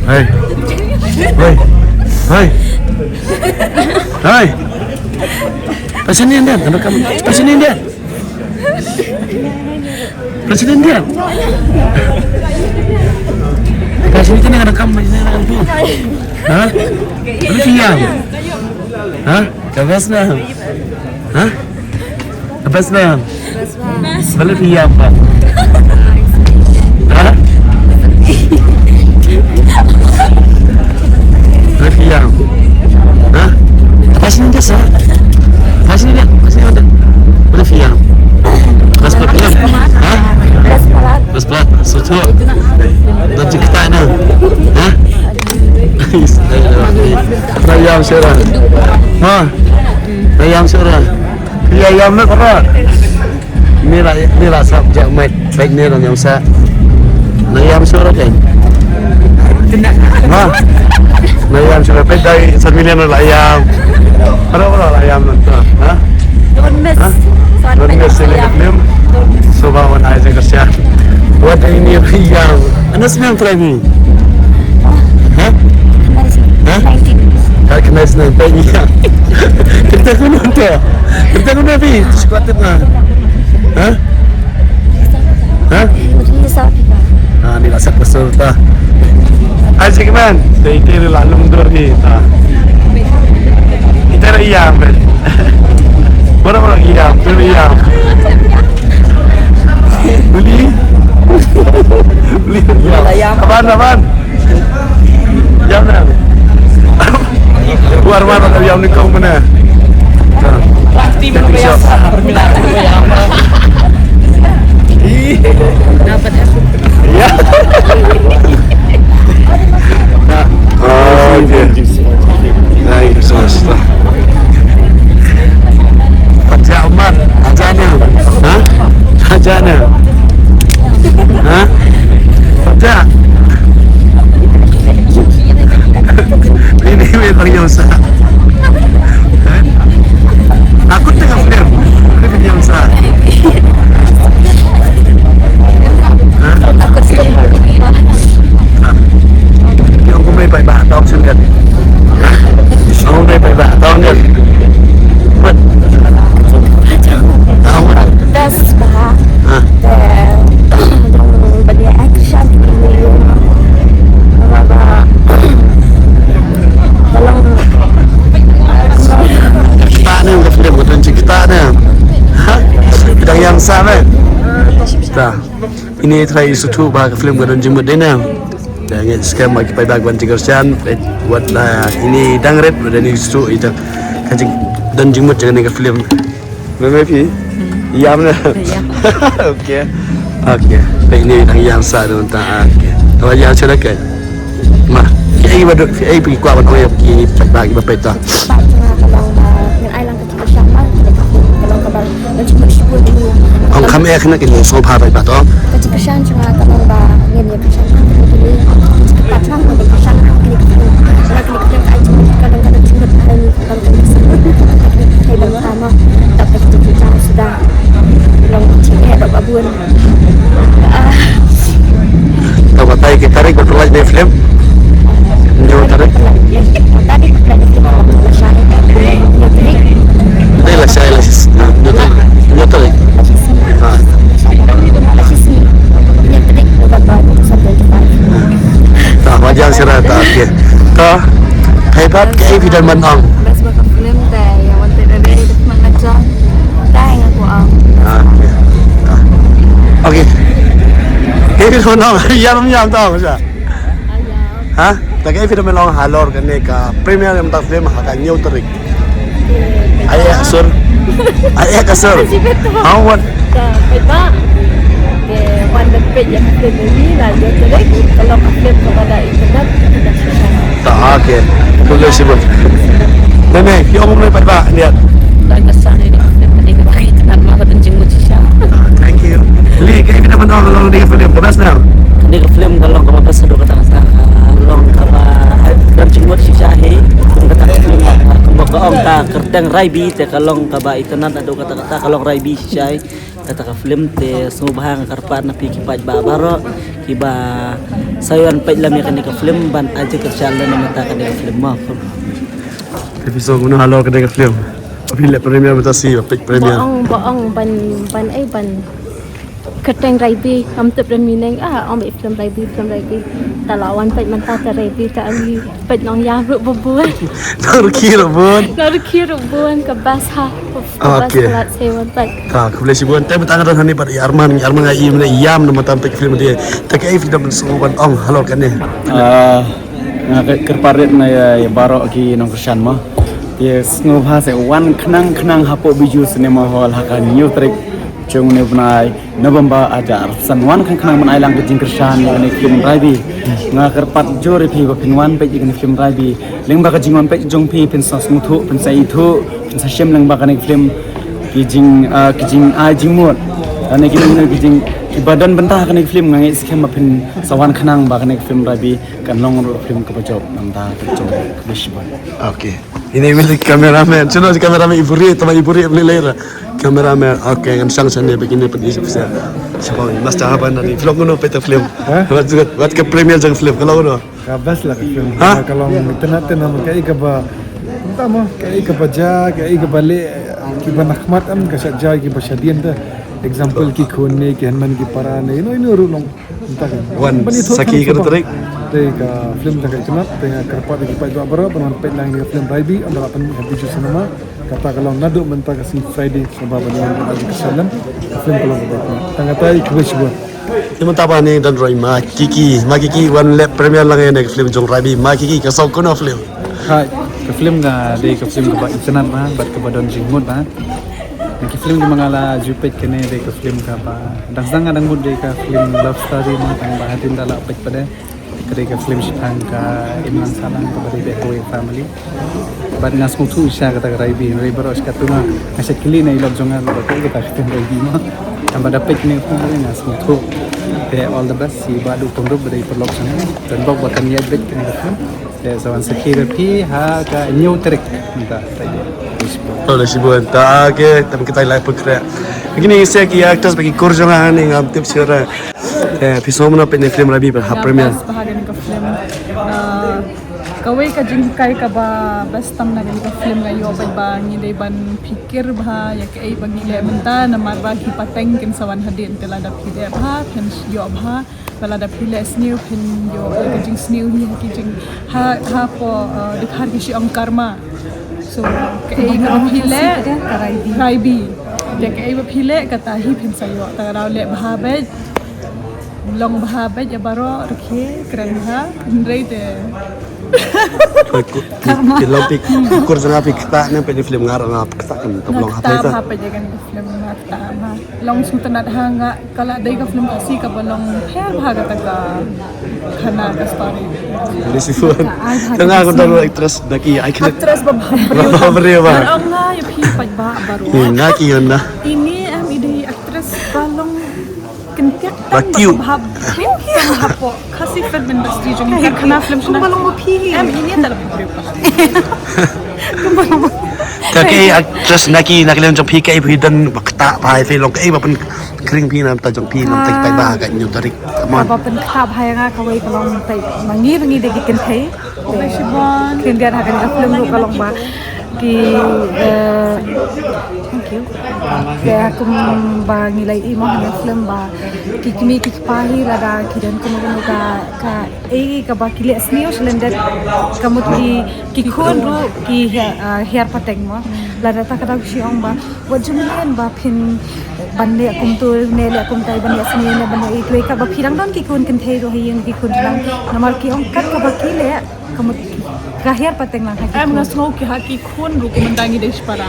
Hai. Hai. Hai. Hai. Presiden dia, ada kamu. Presiden dia. Presiden dia. Presiden ini ada kamu ini ada tu. Hah? Ini diam. Hah? Kabasna. Hah? Kabasna. Balik diam, Pak. Hah? Balik diam. Hah? Presiden dia sah. Presiden dia, presiden ada. Balik diam. Kelas berapa? Hah? Kelas berapa? Suatu. Dan cerita ni. Hah? Ayam serah. Ha. Ayam serah. Ayam nak apa? Ni lah subjek mat. Baik ni lah yang saya. Ayam serah kan? Ha. Ayam serah. Baik dari 1 million lah ayam. Berapa ayam nanti? Ha? Don't miss ini Flim. Sobah wan aja kerja. Buat ini ayam. Anda senang Raibi? Hah? Hah? Kalau kena senang tanya. Kita kena tu. Kita kena bi. Sekuatin lah. Hah? Hah? Ah, ni lah sepasal ta. Asyik man. Itu lalu mundur ni ta. Kita ayam kan. Berapa ayam? Beli ayam. Beli. Beli ayam. Apaan? Ayam nak. Luar mana ayam ni kau mana? Pasti berbayar. Permintaan ayam. Dapat aku. Ya. Oh, okay. Baik, sudah. Baca Umar, bacanya. Hah? Bacanya. Hah? Baca. Ini memang yang sah. Aku tengah Flim. Ini yang sah. Yang aku boleh baik bah tahun sini kan. Aku boleh baik bah tahun kan. But Das bah. Bagi action ini. Apa? Tolong. Kita ni udah Flim betul kita ni. Bidang yang sah kan. Dah. Ini try suatu bah Flim betul jemput dia ni. Jangan sekarang bagi pada bantu kerjaan buatlah ini dangret dan ini suatu itu kancing dan jemput jangan dengan Flim. Maybe. Iya mana? Okey. Okey. Ini yang sah tu entah. Okey. Kalau yang cerita kan. Mah. Kita pergi kuat orang yang pergi bagi bapak itu. Ông khám e khana kini sofa bai ba to. Kesan cuma kalau bah ini kesan ini patron untuk kesan ini kadang-kadang cuma kalau hey pertama tapi kita sudah long cek ada babun. Tahu kata kita tarik berpelas di Flim. Jauh tarik. Tadi Ini lah saya lah. Jauh tarik. Tak wajar sirah tak okey. Tak. Hebat ke video menang. Best bakal film teh yang wanted ada di depan aja. Teh yang aku Okey. Okey. Ini menang. Yam tahu tak? Hah? Tak ke video menang halor kan ni ka premier yang tak film akan new tarik. Ayah sur. Ayah kasur. Awak. Hebat. One page yang kita beli lah dia tarik kalau upload kepada internet tidak susah. Tak okey. Boleh sebut. Nenek, dia omong lepas pak lihat. Tak kesan ini. Tadi kebagi tenan mah dan jenggot sisa. Thank you. Li, kayak kita menang kalau dia film keras now. Ini ke film kalau kamu pesan do kata kata long kaba dan jenggot sisa he. Kata film kamu ke om ta kerteng Raibi te kalau kaba itu nanti do kata kata kalau Raibi sisa kata ka film te subhang karpat na pikipat babaro kiba sayon pet lam ya ka film ban aja kerjalan na mata ka film mo episode kuno halo ka film Bila premier batasi pet premier Baong ban keteng Raibi am tu mineng am film Raibi talawan pet manta ta Raibi ta ali pet nong ya ru bubuan Nak kira buan ke bas ha Okay. kelas sewan pet Tak boleh si buan tapi tangan hani pada Arman ngai im yam nama tam pet film dia tak ai film suban ong halo kan ni kerparit na ya baro ki nong Krishan mah dia ngobha se wan khnang hapo biju cinema hall hakan new trick chung ne bunai November ajar san wan khnang man ailang ke Krishan ni film Raibi nga kerpat jore phi ba pinwan pe jing film Raibi lengba ka jingwan pe jong phi pin sa smuthu pin sai thu pin sa shem lengba ka film ki jing a jing mot ane ki jing badan bentah kan film ngai skem pin sawan khnang ba kan film Raibi kan long film ka job namda ka job kebisban. Okey. Ini milik kameramen. Cuma si kameramen iburi beli lera. Kameramen okey kan sang sana begini pergi saya. Siapa mas tahapan nanti vlog kuno peta film. Buat ke premier jang film kalau kuno. Kabas lah ke film. Kalau internet nama kai ka ba entah mah kai ka baja kai ka balik ki ba nakmat am ka saja ki ba shadian dah. Example ki khone ki hanman ki parane ino rulong entah kan. Wan Sakhi kan terik. Tega film jaga cenat tega kerpat ki pa dua baro penon pet lang ni film Raibi ambil apan habis cinema kata kalau nado mentah kasi Friday sebab dengan aji kesalan film kalau betul. Tengah tai kubis buat. Cuma tapa ni dan Roy ma Kiki one lap premier lang yang film jong Raibi ma Kiki kasau kuno film. Hai ke film ga de ke film ka internet ma bat ke badon jingmut ma ke film di mangala jupet kene de ke film ka ba dang adang mud de ka film love story ma tang ba hatin dala pet pada ketika film Shitang ka Imran Salang ka bari be Hawaii family bat ngas mutu sya kata Raibi baros katuna asyik kili na ilog jongan ba ko kita film Raibi ma tambah dapat ni pun ngas mutu ke all the best si badu pondok bari perlok sana dan bok batan ya bet kene film ya sawan Sakhi pi ha ka new trick minta tadi Oleh si buan tak ke tapi kita live bergerak. Begini saya ki aktor bagi kurjangan ni ngam tips sira. Episode mana pe film Raibi per ha premier. Bahagian ke film kawai ka jingkai ka ba bastam na ka film na yo ba ni dei ban pikir bah ya ke bagi le menta na mar bagi pateng kin sawan hadin tela da pide bah pen yo bah bala da pile snew pen yo ka jing snew ni ki jing ha po dikhar ki shi ang karma so ke ka pile Raibi de ke ba pile kata hi pen sayo ta raw le bah ba long bah ba ya baro rkhe kran ha ndrei te Kalau pik kurjangan pik tak ni pe film ngarang ngap tak kan tolong apa itu apa jangan film mata mah long sultanat hanga kalau dai ka film kasi ka balong her bhaga taka khana ka story Ini si buan. Tengah aku tahu actress daki icon. actress Beri ba? ang nga yung pipag ba baro Ngaki yun na. ini am ide actress balong kentek Batiu. bahab hapo kasi film industry jung khana film shuna balong mo pili am ini dalam Kaki actress naki leon jong PK hidan bakta pai film kai ba pen kring pi nam ta jong pi nam tai pai ba ka nyu tarik. Come on. Apa pun khab hai nga kawai kalong tai mangi de gikin thai Obesibon kin dia hakan ka film lu kalong ba ki thank you ya kum ba ngilai imo ha film ba ki kimi ki pahi lada ki dan kum ka ka ba ki le sneo slender kamut ki khon ru ki hair pateng mo lada ta ka si ong ba wajumien ba phin banne kum tu ne le kum tai banne asni ne banne ikwe ka ba phirang don ki kun kin thei ro hiyeng ki kun lang namar ki ong kat ka ba ki le kamut kahir pateng lang am ngas ngau ki haki khun ru kumandangi des para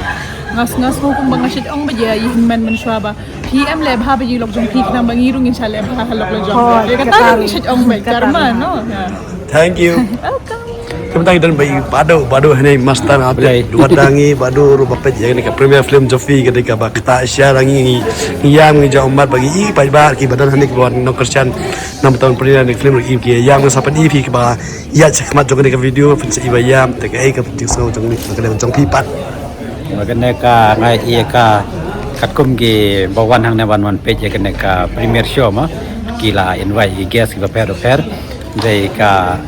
ngas ngau kum bangasit ong baje yin man shwaba PM le bha baji lok jong pik nam bangi rung insha le bha halok le jong le ka ta ni sit ong be karma no Thank you. welcome Kemudian dan bayi badu hani master update dua dangi badu rupa pej yang dekat premier film Jofi ketika bakta Asia rangi yang ngejau umat bagi i pai bar ki badan hani keluar no kerjaan 6 tahun pernah di film im ki yang sapan i pi ke ba ya cekmat jong dekat video pensi ibayam tak ai ke penting so jong ni kemudian jong pi pat Maganda ka ngai Iaka kat kum ki bawan hang na wan page ke ne ka premier show ma kila invite guest ki pair dei ka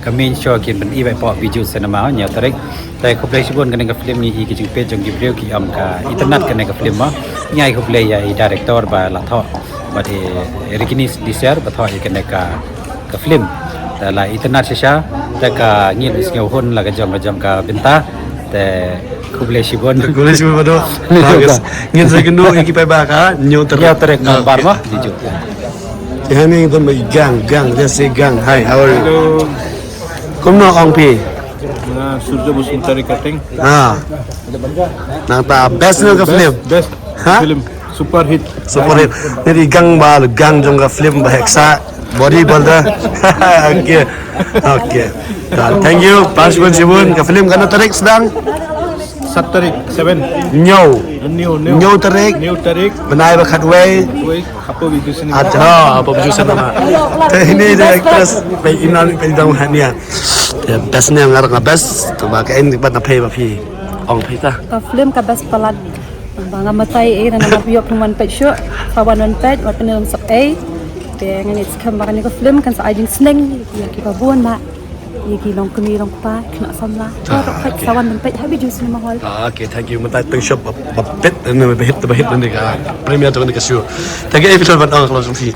main show ki ben i po video cinema nya tarik tai ko play sibon kan ka film ni ki jing page jong ki video ki am ka internet kan ka film ma nyai ko play ya director ba la tho ba de rekini di share ba tho kan ka film la internet sha ta ka ngin isngo hon la ka jong ka benta te kublai sibon bodo bagus ngin sa kendo iki pa ba ka nyo terek gambar mah jujur yani itu gang just say gang hi how are you kumno ong pi Surja bus mencari cutting. Nang ta best no ka film Best film super hit. Jadi gang jong ka film ba heksa body builder okay thank you Paswan Sibun ka film kana tarik sedang Tarik 7 Nyo tarik benai ba khatway apa video sini apa baju sana ini directors pe inan pe dang hania best ne ngar nga best to ba ka en ba na pay ba phi ong phi ta Film ka best palat banga matay na mapiyok naman pet show kawan pet wat penilum sak dengan itu kemarin ni film kan saya jing seneng ya kita buat mak ya kita long pa kena samla orang kawan pet habis jus ni mahal okay thank you matai teng shop pet ne bahit ni ka premier tu ni ka show tagi episode ban ang kalau sumfi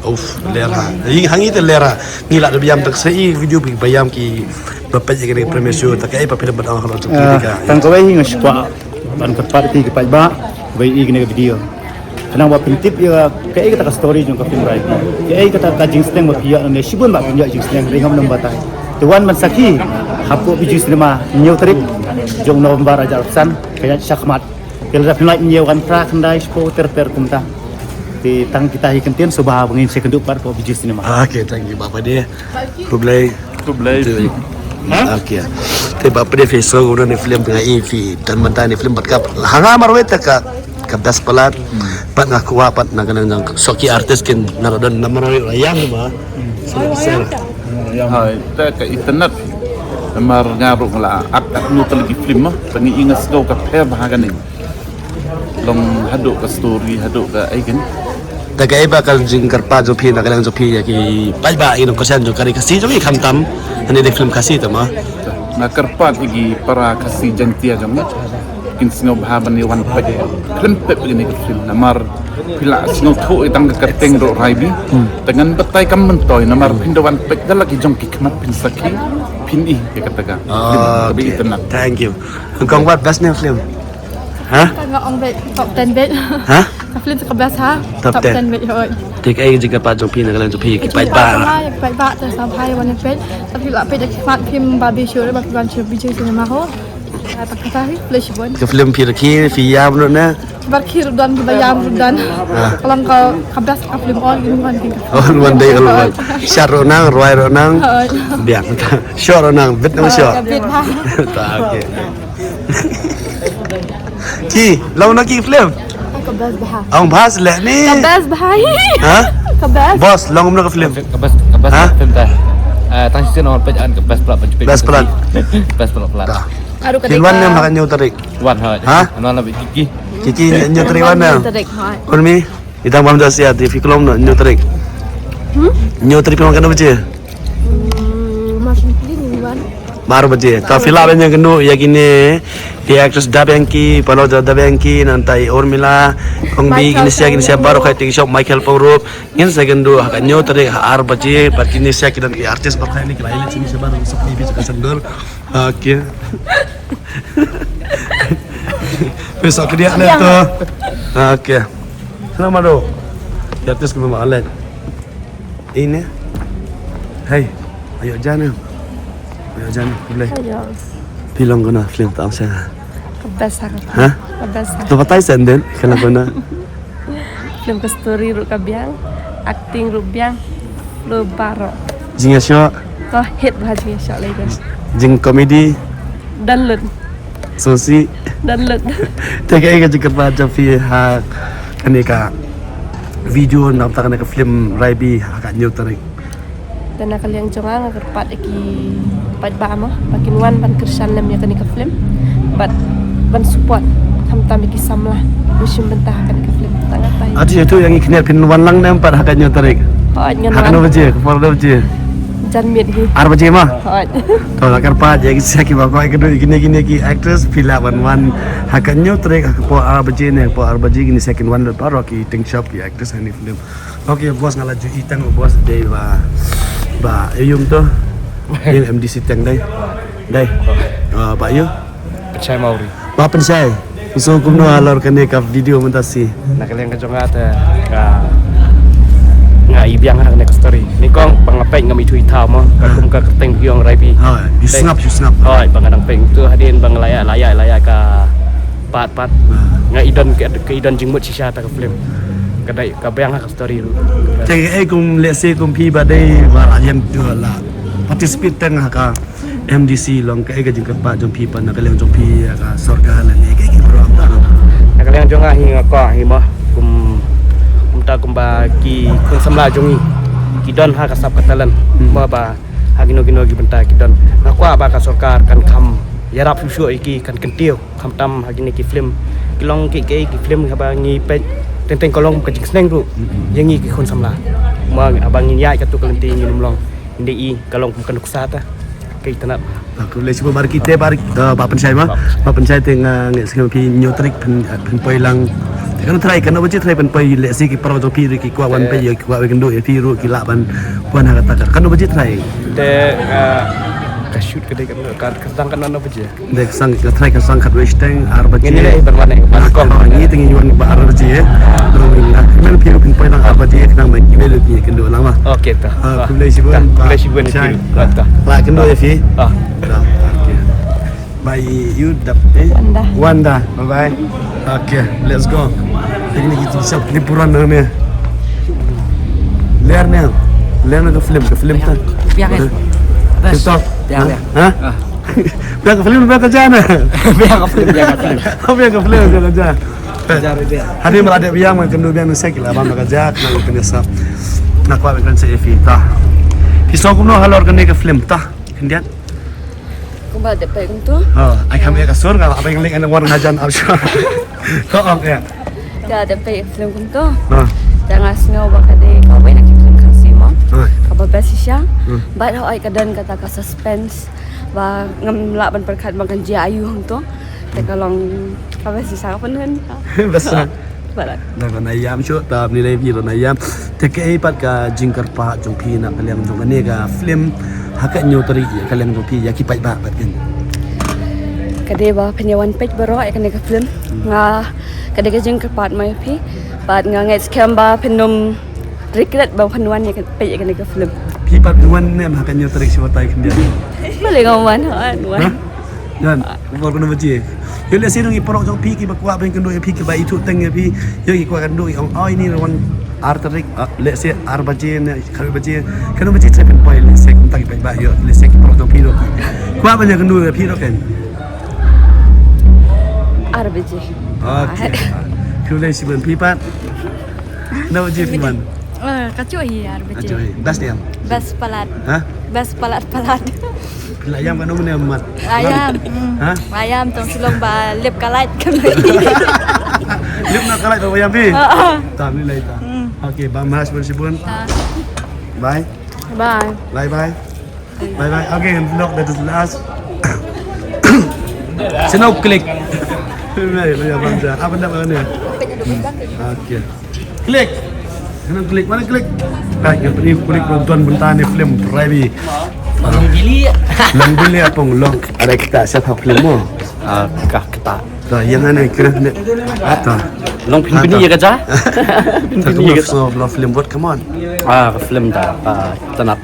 lera hangi te lera ngila de biam tak sei video bi bayam ki bapet je ni premier show tak ai pa film ban ang kalau sumfi ka tang ko wi ngashpa ban ka party ki pa ba wi ni video Kenang buat prinsip ya kayak kita story jong film Raibi. Kayak kita kajing steng buat pihak ni sibun buat pihak jing steng ringam nombor tai. Tuan man Sakhi hapu biju cinema new trip jong November aja pesan kayak syakmat. Kalau dah film new kan pra kendai spo ter kumta. Di tang kita hikentian subah bengin second part buat biju cinema. Okay thank you bapa dia. Kublai. Okay. Te bapa dia face guna ni film dengan EV dan mentah ni film berkap. Hanga marwet ka best pelat pat ngaku pat na kanang soki artist kin narodon namaro ayam ba sel hai ta ka internet mar ngaru la at nu telegi film mah pengi ingas go ka pe bahagan ni long hadu ka story hadu ka aigen taga iba kal jingkar pa jo phi na kanang jo phi ya ki pai ba ino kosan jo kari kasi jo ki khamtam ani de film kasi ta ma na karpa gi para kasi jantia jam kin singo bahaban ni wan page film pe begini film namar pila singo thu itang kerteng ro Raibi dengan betai kam mentoy namar pindawan pe dalagi jong ki kmat pin Sakhi pin i ke kataga tapi internet thank you engkau buat best ni film Tengok ong bet top 10 bet film ke best top 10 bet hoi tik ai jika pa jo phi na kanang jo phi ki pai ba tu sampai wan bet tapi la bet kat film babi show bak ban show bijou cinema ho tak ketahui flash bon ke film phi rakhi phi yam no na barkir dan bayam dan kalau kau kabas ka film all in one thing one day kalau share ronang roi ronang biar show ronang bet no show ta okay ki lau nak ki film kabas bah ang bahas le ni kabas bahai kabas bos long nak film kabas film dah tang sin on page an kabas plat best plat aduh Kilwan yang makan nyu tarik. Wan ha. Anon lebih Kiki nyu tarik mana? Kon mi, itang bam dasia TV kolom nyu tarik. Nyu tarik makan apa je? Masih pilih wan. Baru baje. Ta filmen yang kenu ya kini dia actress Dabyanki, pano Dabyanki nantai Urmila, Kongbi kini siya baru kaya tinggi shop Michael Paurup. Ngin segundo akan nyu tarik har baje, par kini siya kita artis baru kaya ni kila ini sini siya baru seperti bisa kesendur. Okay. Besok dia nak tu. Okay. Selamat do. Di atas kena makan. Ini. Hey, ayo jangan. Ayo jangan boleh. Film kena film tak usah. Kabas kabas. Tu patai senden kena kena. Film ke story ruk kabiang, acting ruk biang, lo baro. Jinga syok. Kau hit bahagia syok lagi. Jing komedi Dan lut sosi tega ega jika baca fi ha kanika video nak tak kanika film Raibi agak new tarik dan nak yang jongang agar pat iki pat ba mo pakin wan ban kersan lem ya kanika film but ban support tam iki samlah musim bentah kanika film Ada itu yang ikhlas pinwan lang na empat hakannya tarik. Hot ngan Hakan apa je? Kepala apa je? jan miet hi. Arba je mah. Hot. Tahu nak kerpa je kisah kita kau ikut gini ki actress pila wan hakannya tarik kepala arba je ni kepala arba je gini second one baru ki ting shop ki actress ni film. Okay bos ngalaju itang bos day ba ayum tu. Yang MDC tang day. Day. Pak Yu. Percaya Mauri. Ba pensai. So kumno alor kene ka video mentasi. Nak kalian kejongat ngai biang hang next story. Ni kong pangapek ngami cui tau mo. Kakum ka keteng biong Raibi. Ha, you snap. Oi, pangadang peng tu hadin bang layak ka pat. Ngai idon jingmut sisa ta ka film. Kadai ka biang hang story lu. Cek kum let's say kum pi badai wala yang tu la. Participate teng ka MDC long ka jing ka pa jong pi pa na kaleng jong pi ka sarkar la ni ka program ta. Nak kalian jonga hinga ko hi mo. Ta kumba ki kun samla jongi kidon ha kasap katalan ba hagino gi benta kidon nakwa ba ka sarkar kan kham yarap su iki kan kentiu kham tam hagini ki film kilong ki film ha ba ngi pe teng kolong ka jing sneng ru yangi ki kun samla ma abang ngi yai ka tu kalenti ngi lumlong inde i kalong kan kusata kai tanap Aku le cuba mari kita bari ba pensai mah ba pensai teng ngi sing pi nyotrik pen poi lang kan try kan apa je try pen poi le si ki pro to pi ki kwa wan pe ki kwa we kendo pi ru ki la ban wan ha ta kan apa je try de ka shoot ke de kan kadang kan apa je dek sang ka try ka sang khat west teng arba je ini le berwarna ke kong ni teng yuan ba arba je lo ing kan pi pen poi lang arba je kan mai ki le ki kendo lang mah okey ta aku le sibun ni ta la kendo ya fi ah Bye, you dap Wanda. Bye bye. Okay, let's go. Ini kita bisa liburan ni. Lear ke film tu. Biang kan. Bas. Biang. Ha? Biang ke film biang ke jana. Biang ke film. Biang ke film ke jana. Hari melada biang man kendo biang nusek lah bang kerja nak kena nak kuat kan saya ta. Pisau kuno halor kena ke film ta. Kemudian Kumba de pe kum tu. Ai kami ka sur ka apa yang lek ana warna hajan absha. Ko ok ya. Da de pe film kum tu. Jangan snow ba kade ka we nak film kasi mo. Ka ba besisya. Ba ai kadan kata ka suspense ba ngam la ban perkhat bang kan ji ayu hang tu. Te kalong ka besisya ka penhen. Besa. Barat. Dah kan ayam show tab ni lagi ron ayam. Te ke pat ka jingkar pa jong pi nak kalian jong ni ka film hakat nyoteri kalian jong pi ya ki pai ba pat kan. Kade ba penyawan page baro ai kan ka film. Nga kade ka jingkar pat mai pi. Pat nga ngai scam ba penum regret ba penwan ya page kan ka film. Pi pat wan ne hakat nyoteri si watai kan dia. Boleh ngawan wan. Dan umur kena baca. Yo le sirung iporok jong pi ki bakwa ben kendo pi ki ba itu teng pi yo ki kwa kendo oh ini wan arterik le se arbaje ne khabe baje kendo baje trepen poi le se kum tak ba yo le se ki porok jong pi ro kwa ban kendo pi ro kan Arbaje. Okay. Kule si ben pi pat. Na baje pi man. Kacui arbaje. Das diam. Bas palat. Ha? Bas palat. Pila ayam kan mana mat. Ayam. Ha? Ayam tong silong ba lip kalat kan. Lip nak kalat tu ayam pi. Tak ni lai ta. Okey, ba mas bersibun. Bye. Bye. Bye bye. Bye bye. Okay, look that is last. Sino klik. Ni ya bangsa. Apa nak ni? Okey. Klik. Kena klik. Mana klik? Baik, yang ini klik nonton bentar ni film Raibi. Lang bili apong long ada kita siapa film mo? Kah kita. Dah yang mana kira ni? Ata. Long pin ya kerja? Pin so film buat come on. Film dah tanap.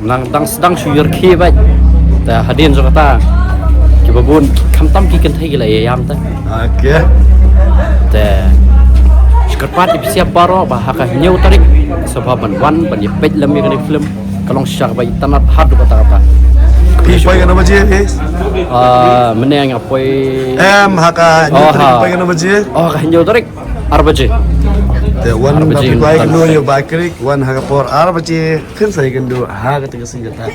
Nang sedang syur ki baik. Dah hadirin so kata. Kita pun kamtam ki kan thai la yam ta. Okey. Dah sekarpat siap baro bahaka nyau tarik sebab ban ban pej lam ni film kalong syar baik tanap hadu kata-kata. Poi kan apa je? Meneng apoi haka poi kan apa je? Kah nyau tarik arbaje. The one tapi poi kan do yo bakrik one haka por arbaje kan saya kan do ha kata senjata.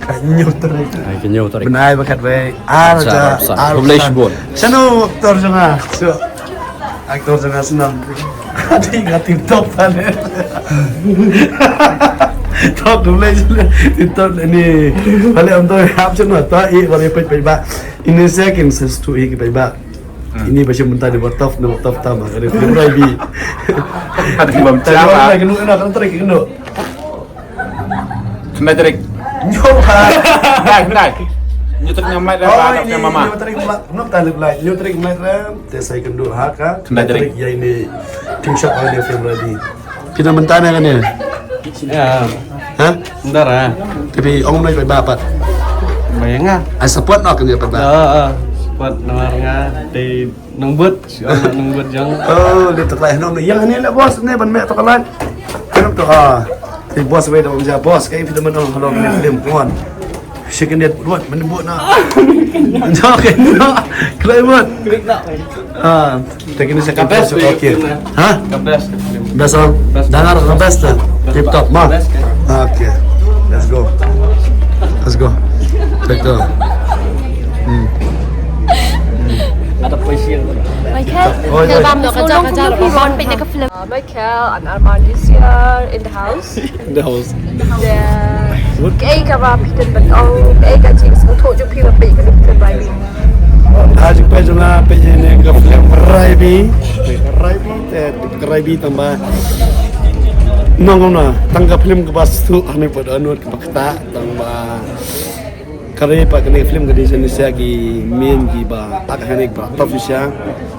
Kanyo tarik. Kanyo tarik. Benai bakat baik. Arja. Publish bon. Sano aktor jangan. So aktor jangan senang. Hati ngatim top panen. Top dulu top ini. Balik untuk hap cuma top i balik pejba. Ini saya kan sesuatu i pejba. Ini macam mentah di top nama top tama. Ada film Raibi. Ada bom ciawa. Lagi nu enak terik nu. Kena terik. Nyoba. Nah. Nyutek nyamai dah Oh anaknya ini mama. nyutrik nak talib lagi nyutrik merah. Saya kenduk haka. Kena terik. Ya ini tim shot ada film Raibi. Kita mentana kan ya? Ya, Hah? bentar ah. Tapi orang mulai berbapat. Bayang ah. I support nak kerja berbapat. Buat nawarnya di nengbut, siapa nengbut jang. Oh, dia terlalu nong. Yang ini lah bos, ni ban mek takalan. Kenapa tu si bos beda orang jawab bos. Kayak kita menang kalau ni film kawan. Second dia buat, menembut nak. Jangan kena. Kelai buat. Tak kena saya kapes. Okey. Hah? Kapes. Best on. Dengar kapes tu. Tip top, mah. Okay. Let's go. Take go. Ada puisi yang Michael, Oi, oi. bam nak kerja lebih bon pindah ke film. Michael and Armand is here in the house. the house. Cái cả ba Peter but ông cái cả chị sẽ thổi cho Peter bị cái Peter Raibi. आज पे जो ना पे ये ने का film Raibi tambah nong tangga film ke bas tu ane pada anut ke pakta tambah kare pa kene film ke di sini saya ki main ki ba ak hane ba profession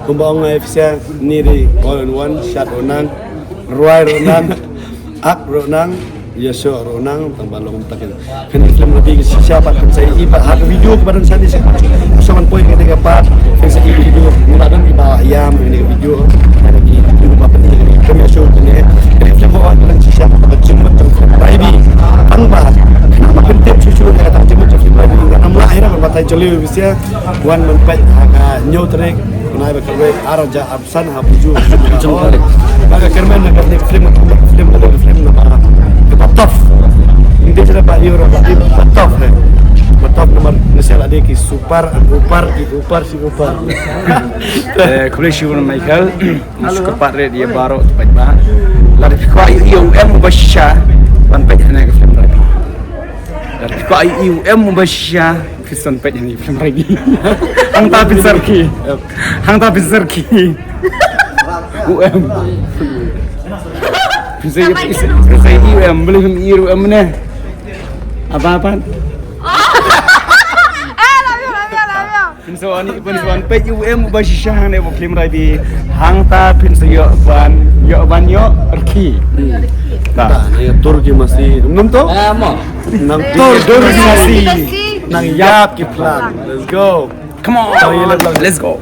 kumbang efisien ni di all in one shot onan ruai ronan ak ronang Yesho ronang tambah long takin kene film lebih siapa kan saya iba ada video kepada saya di sini soman poin ketika part saya video mulakan iba ayam ini video ada di apa penting kami show ini film orang siapa berjumpa dengan Raibi tanpa nama penting cucu dia kata jumpa dengan Raibi nama akhirnya berbatai jeli bisa wan menpet agak nyotrek naik berkerja araja absan habuju maka kermen nak film nama tof ini cara Pak Euro tapi tof ni top nomor nasional ada ki super Kuliah syukur Michael, masuk ke part dia baru tepat bah. Lalu kuah IUM Basha, ban pejana ke film Raibi. Lalu kuah IUM Basha, kisah pejana film Raibi. Hang tapi Sarki. UM. Saya IUM boleh IUM ni. Apa? Pinsuan page UM basisyahan ebo Flim Raibi hangta pinsuyo ban erki. Nah, Turki masih belum tu? Nang Turki masih nang yap ki plan. Let's go. Come on, let's go.